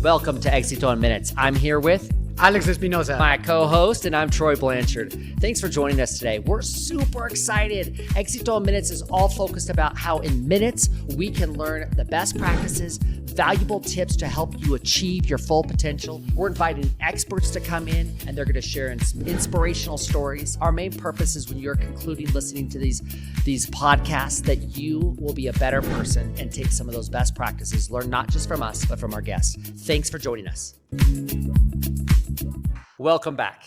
Welcome to Éxito in Minutes. I'm here with Alex Espinosa, my co-host, and I'm Troy Blanchard. Thanks for joining us today. We're super excited. Éxito in Minutes is all focused about how in minutes we can learn the best practices, valuable tips to help you achieve your full potential. We're inviting experts to come in and they're going to share inspirational stories. Our main purpose is when you're concluding listening to these podcasts that you will be a better person and take some of those best practices, learn not just from us, but from our guests. Thanks for joining us. Welcome back.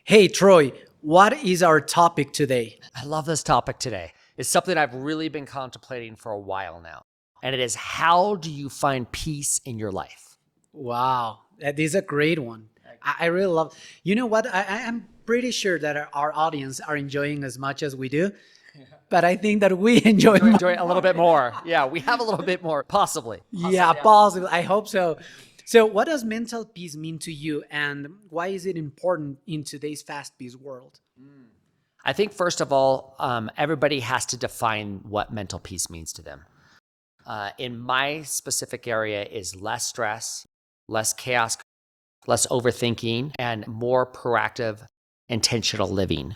Hey, Troy, what is our topic today? I love this topic today. It's something I've really been contemplating for a while now. And it is, how do you find peace in your life? Wow, that is a great one. I really love. You know what? I'm pretty sure that our audience are enjoying as much as we do. But I think that we enjoy it a little bit more. Yeah, we have a little bit more, possibly. Yeah, possibly. I hope so. So what does mental peace mean to you, and why is it important in today's fast-paced world? I think, first of all, everybody has to define what mental peace means to them. In my specific area is less stress, less chaos, less overthinking, and more proactive, intentional living.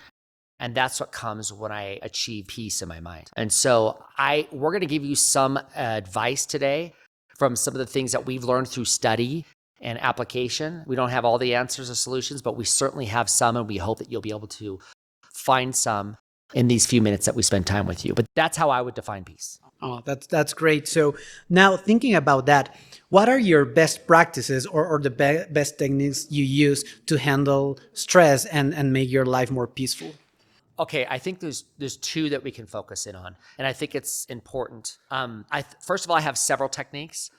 And that's what comes when I achieve peace in my mind. And so we're going to give you some advice today from some of the things that we've learned through study and application. We don't have all the answers or solutions, but we certainly have some, and we hope that you'll be able to find some in these few minutes that we spend time with you. But that's how I would define peace. Oh, that's great. So now thinking about that, what are your best practices or the best techniques you use to handle stress and make your life more peaceful? Okay, I think there's two that we can focus in on, and I think it's important. First of all, I have several techniques,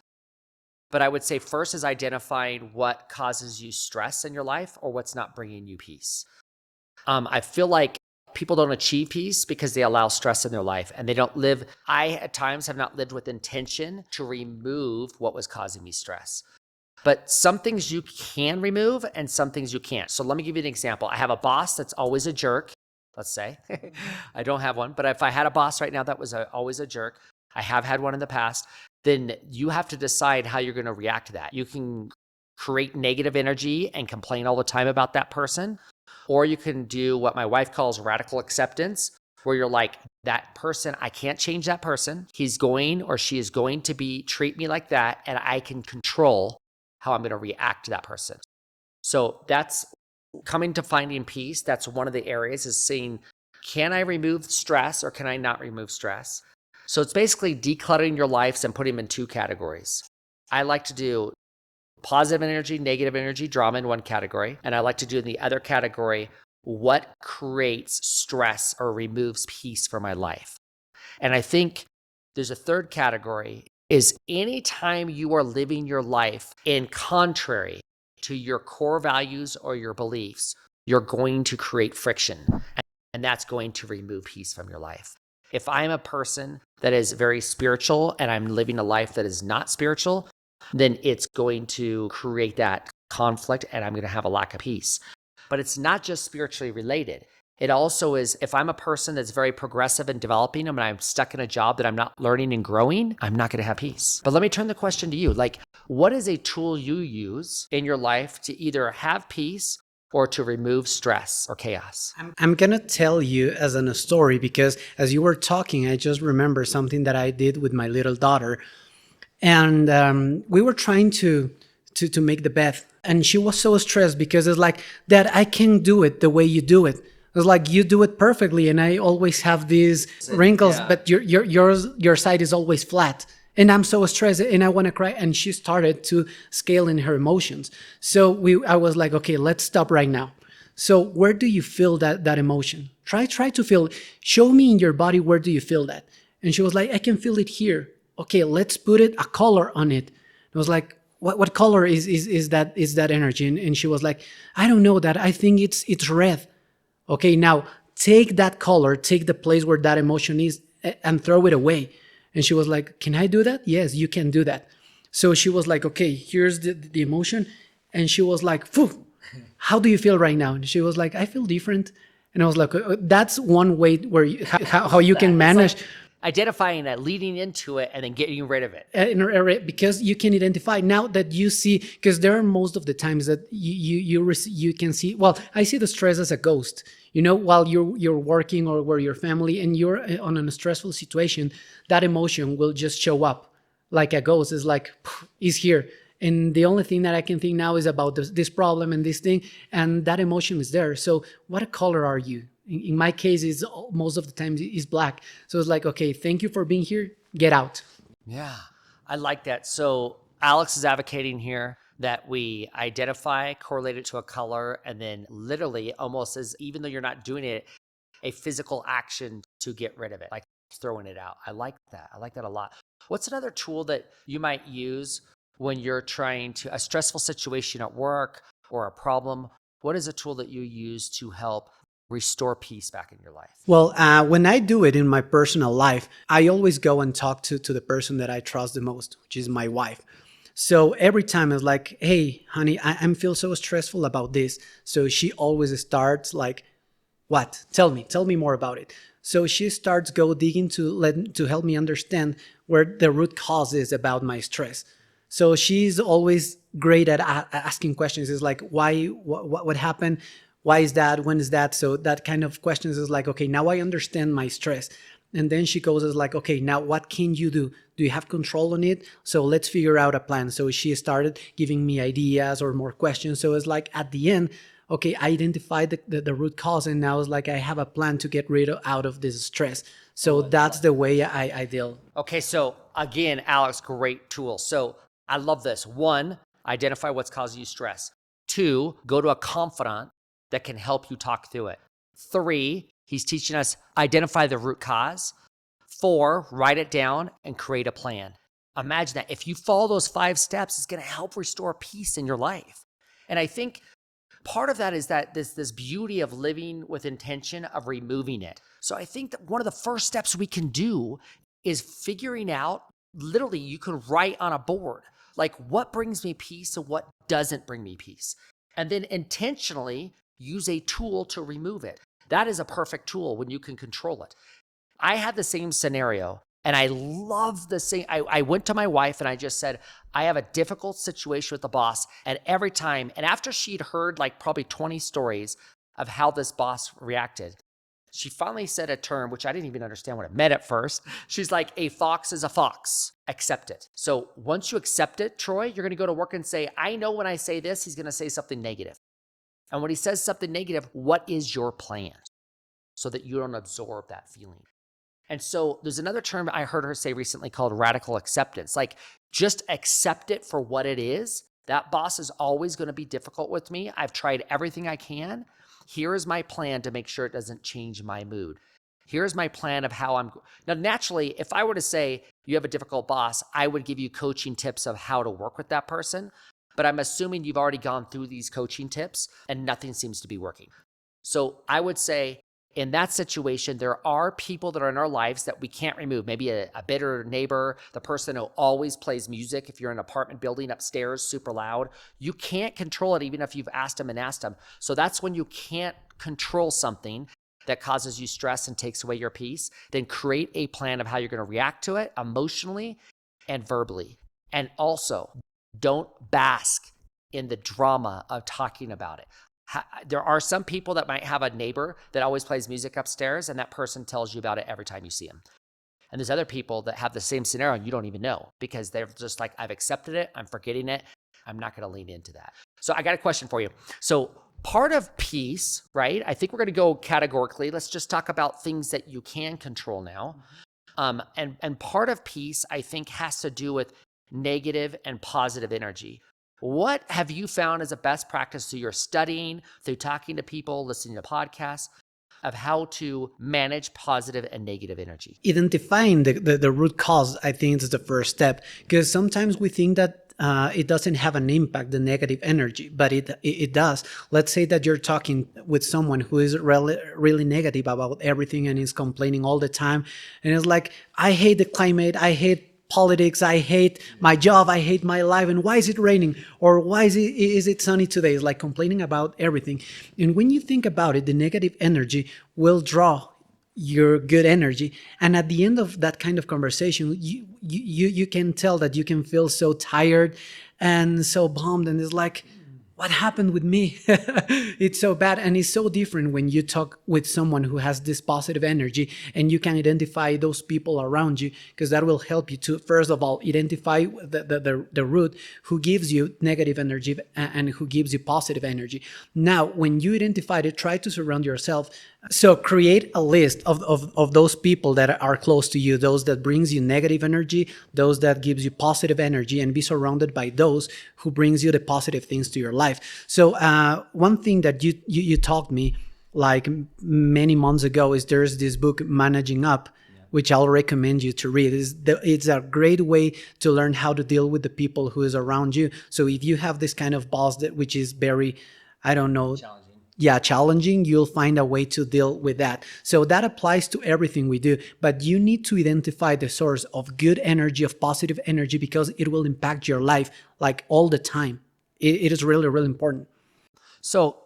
but I would say first is identifying what causes you stress in your life or what's not bringing you peace. I feel like people don't achieve peace because they allow stress in their life, and they don't live. I, at times, have not lived with intention to remove what was causing me stress. But some things you can remove and some things you can't. So let me give you an example. I have a boss that's always a jerk. Let's say. I don't have one, but if I had a boss right now that was always a jerk, I have had one in the past, then you have to decide how you're going to react to that. You can create negative energy and complain all the time about that person, or you can do what my wife calls radical acceptance, where you're like, that person, I can't change that person. He's going or she is going to treat me like that, and I can control how I'm going to react to that person. So that's coming to finding peace. That's one of the areas, is seeing, can I remove stress or can I not remove stress? So it's basically decluttering your lives and putting them in two categories. I like to do positive energy, negative energy, drama in one category. And I like to do in the other category, what creates stress or removes peace from my life. And I think there's a third category, is anytime you are living your life in contrary to your core values or your beliefs, you're going to create friction, and that's going to remove peace from your life. If I'm a person that is very spiritual and I'm living a life that is not spiritual, then it's going to create that conflict and I'm going to have a lack of peace. But it's not just spiritually related. It also is, if I'm a person that's very progressive and developing and I'm stuck in a job that I'm not learning and growing, I'm not going to have peace. But let me turn the question to you. Like, what is a tool you use in your life to either have peace or to remove stress or chaos? I'm going to tell you as a story, because as you were talking, I just remember something that I did with my little daughter. And we were trying to make the bed. And she was so stressed because it's like, Dad, I can't do it the way you do it. It's like, you do it perfectly, and I always have these wrinkles, yeah. But your side is always flat. And I'm so stressed and I want to cry. And she started to scale in her emotions. So I was like, okay, let's stop right now. So where do you feel that emotion? Try to feel, show me in your body, where do you feel that? And she was like, I can feel it here. Okay, let's put a color on it. I was like, what color is that energy? And she was like, I don't know that. I think it's red. Okay, now take that color, take the place where that emotion is, and throw it away. And she was like, can I do that? Yes, you can do that. So she was like, okay, here's the emotion. And she was like, phew, how do you feel right now? And she was like, I feel different. And I was like, that's one way where how you can manage. identifying it, leading into it, and then getting rid of it. Because you can identify now that you see, because there are most of the times that you can see. Well, I see the stress as a ghost. While you're working or where your family and you're on a stressful situation, that emotion will just show up like a ghost. It's like is here, and the only thing that I can think now is about this problem and this thing, and that emotion is there. So, what color are you? In my case, is most of the time is black. So it's like, okay, thank you for being here. Get out. Yeah, I like that. So Alex is advocating here that we identify, correlate it to a color, and then literally almost as, even though you're not doing it, a physical action to get rid of it, like throwing it out. I like that. I like that a lot. What's another tool that you might use when you're trying to, a stressful situation at work or a problem? What is a tool that you use to help restore peace back in your life? Well, when I do it in my personal life, I always go and talk to the person that I trust the most, which is my wife. So every time it's like, hey, honey, I feel so stressful about this. So she always starts like, what? Tell me more about it. So she starts go digging to help me understand where the root cause is about my stress. So she's always great at asking questions. It's like, why, what happened? Why is that? When is that? So that kind of questions is like, okay, now I understand my stress. And then she goes is like, okay, now what can you do? Do you have control on it? So let's figure out a plan. So she started giving me ideas or more questions. So it's like at the end, okay, I identified the root cause, and now it's like I have a plan to get out of this stress. So that's the way I deal. Okay, so again, Alex, great tool. So I love this. 1, identify what's causing you stress. 2, go to a confidant that can help you talk through it. 3, he's teaching us identify the root cause. 4, write it down and create a plan. Imagine that. If you follow those 5 steps, it's going to help restore peace in your life. And I think part of that is that this beauty of living with intention of removing it. So I think that one of the first steps we can do is figuring out, literally you can write on a board, like what brings me peace and what doesn't bring me peace. And then intentionally use a tool to remove it. That is a perfect tool when you can control it. I had the same scenario, and I love the same. I went to my wife and I just said, I have a difficult situation with the boss. And every time, and after she'd heard like probably 20 stories of how this boss reacted, she finally said a term, which I didn't even understand what it meant at first. She's like, a fox is a fox. Accept it. So once you accept it, Troy, you're going to go to work and say, I know when I say this, he's going to say something negative. And when he says something negative, what is your plan? So that you don't absorb that feeling. And so there's another term I heard her say recently called radical acceptance. Like, just accept it for what it is. That boss is always going to be difficult with me. I've tried everything I can. Here is my plan to make sure it doesn't change my mood. Here's my plan of how I'm... Now, naturally, if I were to say you have a difficult boss, I would give you coaching tips of how to work with that person. But I'm assuming you've already gone through these coaching tips and nothing seems to be working. So I would say, in that situation, there are people that are in our lives that we can't remove. Maybe a bitter neighbor, the person who always plays music. If you're in an apartment building upstairs, super loud, you can't control it even if you've asked them and asked them. So that's when you can't control something that causes you stress and takes away your peace. Then create a plan of how you're going to react to it emotionally and verbally. And also, don't bask in the drama of talking about it. There are some people that might have a neighbor that always plays music upstairs, and that person tells you about it every time you see him. And there's other people that have the same scenario and you don't even know because they're just like, I've accepted it, I'm forgetting it, I'm not going to lean into that. So I got a question for you. So part of peace, right? I think we're going to go categorically. Let's just talk about things that you can control now. And part of peace, I think, has to do with negative and positive energy. What have you found as a best practice through your studying, through talking to people, listening to podcasts, of how to manage positive and negative energy? Identifying the root cause, I think, is the first step, because sometimes we think that it doesn't have an impact, the negative energy, but it does. Let's say that you're talking with someone who is really negative about everything and is complaining all the time. And it's like, I hate the climate, I hate politics, I hate my job, I hate my life, and why is it raining? Or why is it sunny today? It's like complaining about everything. And when you think about it, the negative energy will draw your good energy. And at the end of that kind of conversation, you can tell that you can feel so tired and so bummed, and it's like, what happened with me? It's so bad. And it's so different when you talk with someone who has this positive energy and you can identify those people around you, because that will help you to, first of all, identify the root who gives you negative energy and who gives you positive energy. Now, when you identify it, try to surround yourself. So create a list of those people that are close to you, those that brings you negative energy, those that gives you positive energy, and be surrounded by those who brings you the positive things to your life. So one thing that you taught me like many months ago is there's this book, Managing Up, which I'll recommend you to read. It's a great way to learn how to deal with the people who is around you. So if you have this kind of boss that which is very, I don't know, challenging, you'll find a way to deal with that. So that applies to everything we do, but you need to identify the source of good energy, of positive energy, because it will impact your life like all the time. It is really, really important. So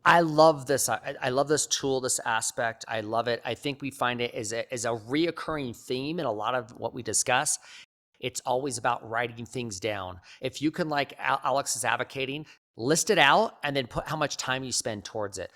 I love this. I love this tool, this aspect. I love it. I think we find it as a reoccurring theme in a lot of what we discuss. It's always about writing things down. If you can, like Alex is advocating, list it out and then put how much time you spend towards it.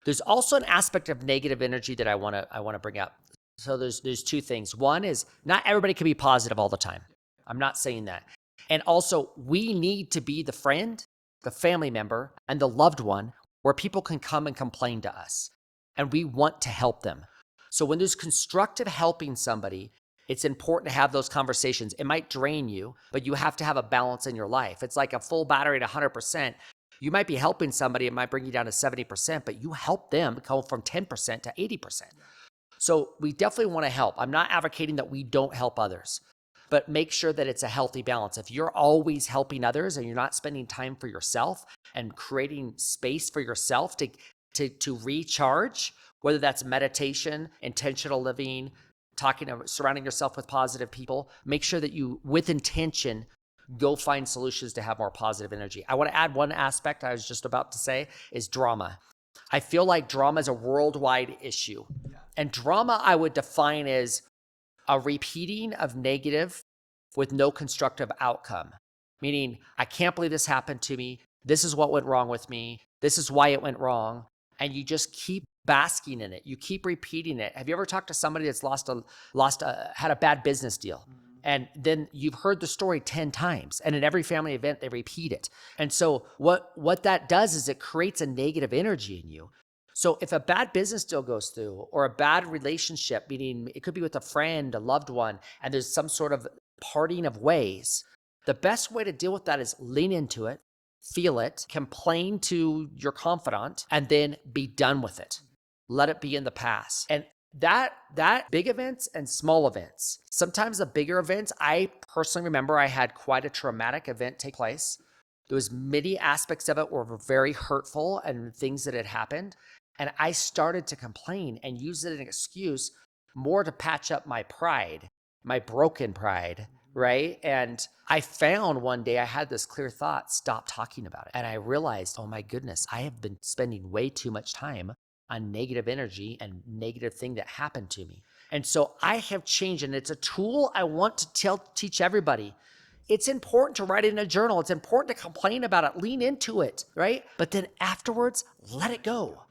There's also an aspect of negative energy that I want to bring up. So there's two things. One is not everybody can be positive all the time. I'm not saying that. And also, we need to be the friend, the family member, and the loved one where people can come and complain to us. And we want to help them. So when there's constructive helping somebody, it's important to have those conversations. It might drain you, but you have to have a balance in your life. It's like a full battery at 100%. You might be helping somebody, it might bring you down to 70%, but you help them go from 10% to 80%. So we definitely want to help. I'm not advocating that we don't help others, but make sure that it's a healthy balance. If you're always helping others and you're not spending time for yourself and creating space for yourself to recharge, whether that's meditation, intentional living, surrounding yourself with positive people, make sure that you, with intention, go find solutions to have more positive energy. I want to add one aspect I was just about to say is drama. I feel like drama is a worldwide issue. And drama I would define as a repeating of negative with no constructive outcome. Meaning, I can't believe this happened to me. This is what went wrong with me. This is why it went wrong. And you just keep basking in it. You keep repeating it. Have you ever talked to somebody that's had a bad business deal? And then you've heard the story 10 times. And in every family event, they repeat it. And so what that does is it creates a negative energy in you. So if a bad business deal goes through, or a bad relationship, meaning it could be with a friend, a loved one, and there's some sort of parting of ways, the best way to deal with that is lean into it, feel it, complain to your confidant, and then be done with it. Let it be in the past. And that big events and small events. Sometimes the bigger events, I personally remember I had quite a traumatic event take place. There was many aspects of it were very hurtful and things that had happened. And I started to complain and use it as an excuse more to patch up my pride, my broken pride, right? And I found one day I had this clear thought, stop talking about it. And I realized, oh my goodness, I have been spending way too much time on negative energy and negative thing that happened to me. And so I have changed, and it's a tool I want to teach everybody. It's important to write it in a journal. It's important to complain about it, lean into it, right? But then afterwards, let it go.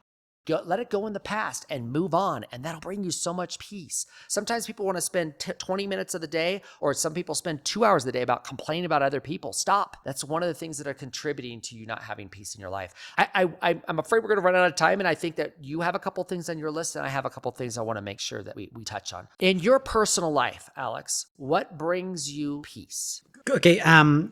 Let it go in the past and move on, and that'll bring you so much peace. Sometimes people want to spend 20 minutes of the day, or some people spend 2 hours of the day about complaining about other people. Stop. That's one of the things that are contributing to you not having peace in your life. I'm afraid we're going to run out of time, and I think that you have a couple things on your list, and I have a couple things I want to make sure that we touch on. In your personal life, Alex, what brings you peace? Okay,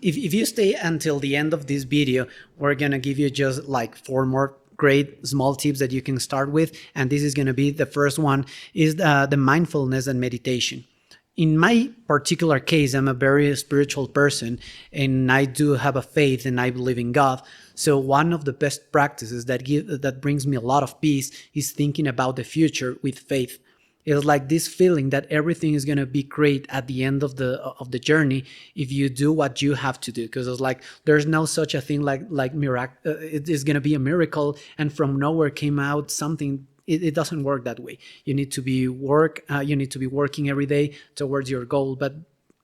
if you stay until the end of this video, we're going to give you just like 4 more great small tips that you can start with. And this is going to be the first one, is the mindfulness and meditation. In my particular case, I'm a very spiritual person, and I do have a faith, and I believe in God. So one of the best practices that brings me a lot of peace is thinking about the future with faith. It's like this feeling that everything is going to be great at the end of the journey if you do what you have to do. Because it's like there's no such a thing like miracle. It is going to be a miracle, and from nowhere came out something it doesn't work that way. You need to be working every day towards your goal. But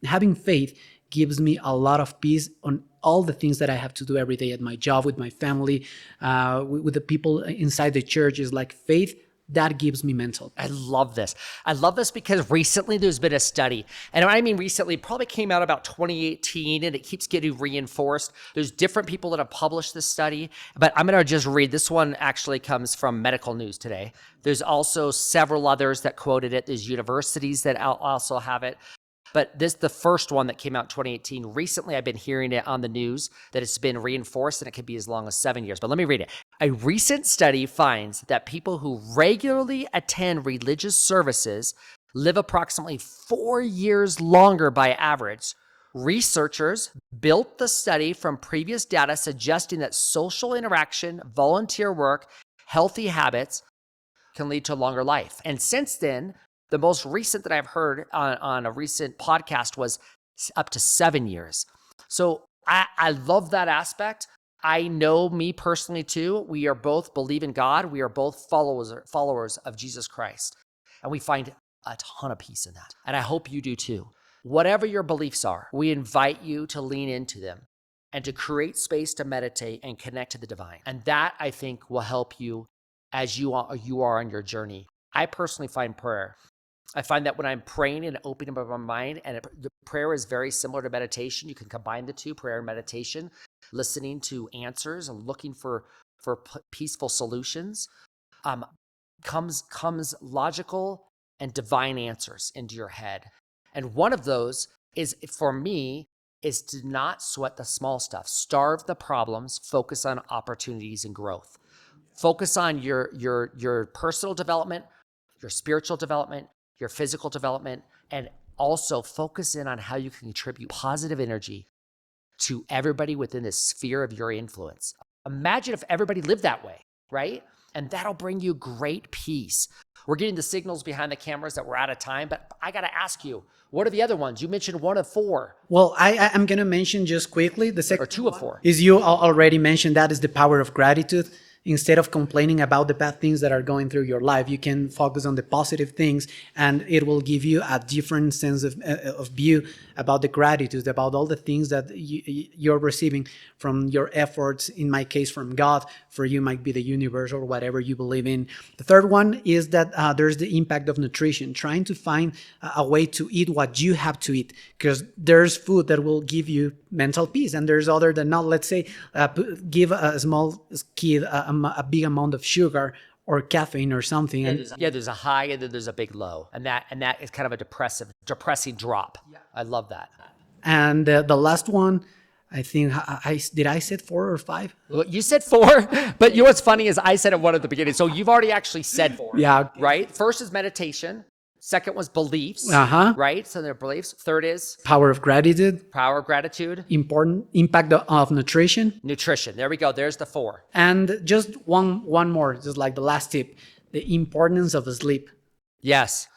having faith gives me a lot of peace on all the things that I have to do every day at my job, with my family, with the people inside the church. Is like faith that gives me mental. I love this. I love this because recently there's been a study, and I mean recently, it probably came out about 2018, and it keeps getting reinforced. There's different people that have published this study, but I'm going to just read. This one actually comes from Medical News Today. There's also several others that quoted it. There's universities that also have it. But the first one that came out in 2018, recently I've been hearing it on the news that it's been reinforced, and it could be as long as 7 years. But let me read it. A recent study finds that people who regularly attend religious services live approximately 4 years longer by average. Researchers built the study from previous data suggesting that social interaction, volunteer work, healthy habits can lead to a longer life. And since then, the most recent that I've heard on a recent podcast was up to 7 years. So I love that aspect. I know me personally too. We are both believe in God. We are both followers of Jesus Christ. And we find a ton of peace in that. And I hope you do too. Whatever your beliefs are, we invite you to lean into them and to create space to meditate and connect to the divine. And that, I think, will help you as you are on your journey. I personally find prayer. I find that when I'm praying and opening up my mind, and the prayer is very similar to meditation. You can combine the two, prayer and meditation, listening to answers and looking for peaceful solutions. Comes logical and divine answers into your head. And one of those is, for me, is to not sweat the small stuff. Starve the problems, focus on opportunities and growth. Focus on your personal development, your spiritual development, your physical development, and also focus in on how you can contribute positive energy to everybody within the sphere of your influence. Imagine if everybody lived that way, right? And that'll bring you great peace. We're getting the signals behind the cameras that we're out of time, but I got to ask you, what are the other ones? You mentioned one of four. Well, I'm going to mention just quickly the second. Or two of four. Is you already mentioned that is the power of gratitude. Instead of complaining about the bad things that are going through your life, you can focus on the positive things, and it will give you a different sense of view about the gratitude, about all the things that you're receiving from your efforts. In my case, from God. For you, might be the universe or whatever you believe in. The third one is that there's the impact of nutrition, trying to find a way to eat what you have to eat, because there's food that will give you mental peace, and there's other than not. Let's say give a small kid a big amount of sugar or caffeine or something. There's a high and then there's a big low, and that is kind of a depressing drop. Yeah. I love that. And the last one, I think I said 4 or 5? Well, you said 4, but you know what's funny is I said it 1 at the beginning, so you've already actually said 4. Yeah. Right. First is meditation. Second was beliefs. Right. So they're beliefs. Third is power of gratitude. Power of gratitude. Important impact of nutrition. Nutrition. There we go. There's the 4. And just one more, just like the last tip, the importance of sleep. Yes.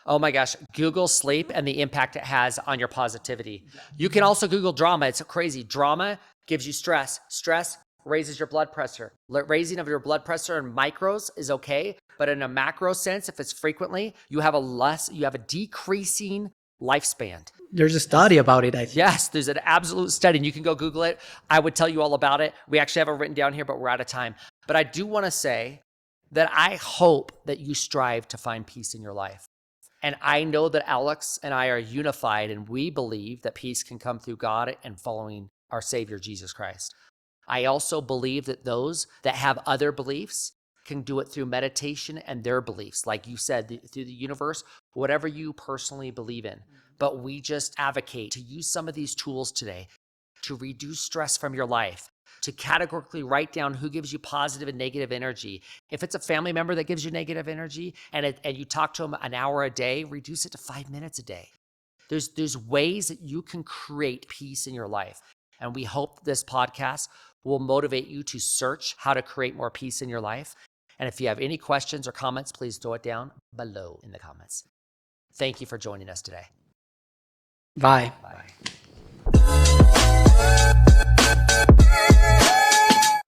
Oh my gosh. Google sleep and the impact it has on your positivity. You can also Google drama. It's crazy. Drama gives you stress. Stress raises your blood pressure. Raising of your blood pressure in micros is okay, but in a macro sense, if it's frequently, you have a decreasing lifespan. There's a study about it, I think. Yes, there's an absolute study, and you can go Google it. I would tell you all about it. We actually have it written down here, but we're out of time. But I do want to say that I hope that you strive to find peace in your life. And I know that Alex and I are unified, and we believe that peace can come through God and following our Savior, Jesus Christ. I also believe that those that have other beliefs can do it through meditation and their beliefs. Like you said, through the universe, whatever you personally believe in. But we just advocate to use some of these tools today to reduce stress from your life, to categorically write down who gives you positive and negative energy. If it's a family member that gives you negative energy and you talk to them an hour a day, reduce it to 5 minutes a day. There's ways that you can create peace in your life. And we hope this podcast will motivate you to search how to create more peace in your life. And if you have any questions or comments, please throw it down below in the comments. Thank you for joining us today. Bye. Bye.